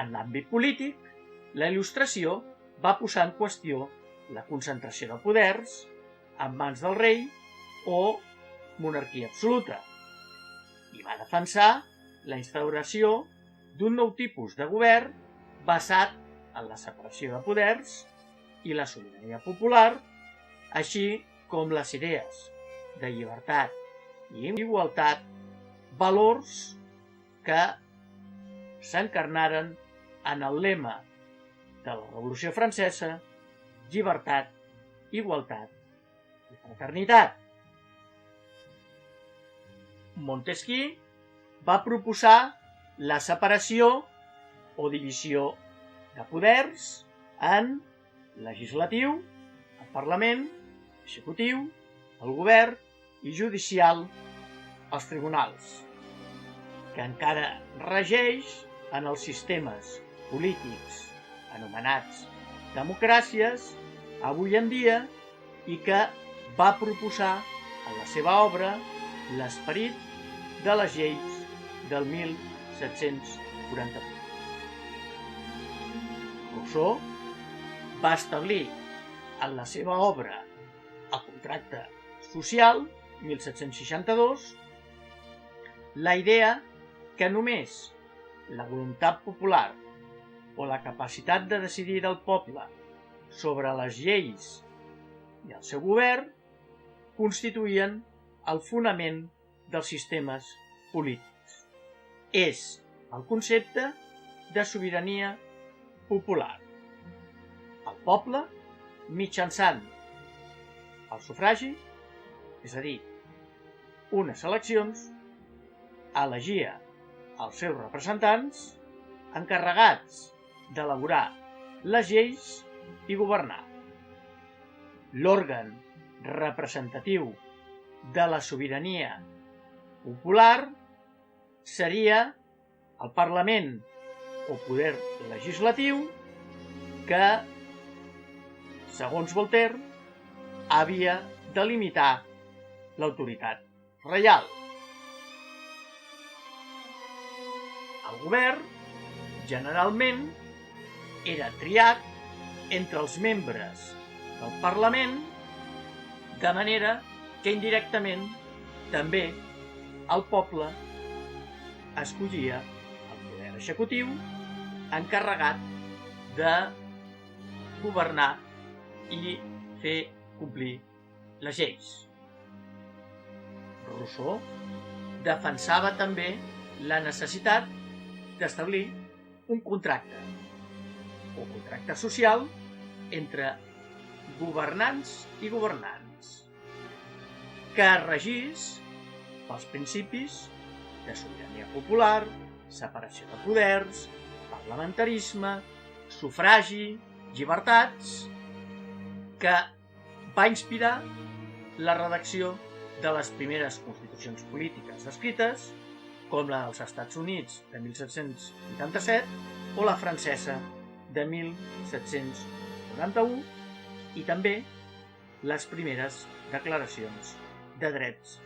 En l'àmbit polític, la Il·lustració va posar en qüestió la concentració de poders en mans del rei o monarquia absoluta i va defensar la instauració d'un nou tipus de govern basat en la separació de poders i la sobirania popular, així com les idees de llibertat i igualtat, valors que s'encarnaren en el lema de la Revolució Francesa: llibertat, igualtat i fraternitat. Montesquieu va proposar la separació o divisió de poders en legislatiu, el Parlament, executiu, el govern i judicial, els tribunals, que encara regeix en els sistemes polítics anomenats democràcies avui en dia i que va proposar en la seva obra l'esperit de les lleis del 1748. Rousseau va establir en la seva obra El contracte social, 1762, la idea que només la voluntat popular o la capacitat de decidir del poble sobre les lleis i el seu govern constituïen el fonament dels sistemes polítics. És el concepte de sobirania popular. El poble, mitjançant el sufragi, és a dir, unes eleccions, elegia els seus representants encarregats d'elaborar les lleis i governar. L'òrgan representatiu de la sobirania popular seria el Parlament o poder legislatiu que, segons Voltaire, havia de limitar l'autoritat reial. El govern, generalment, era triat entre els membres del Parlament, de manera que indirectament també el poble escollia el poder executiu encarregat de governar i fer complir les lleis. Rousseau defensava també la necessitat d'establir un contracte o contracte social entre governants i governants que regís pels principis de sobirania popular, separació de poders, parlamentarisme, sufragi, llibertats, que va inspirar la redacció de les primeres constitucions polítiques escrites, com la dels Estats Units de 1787 o la francesa de 1791, i també les primeres declaracions de drets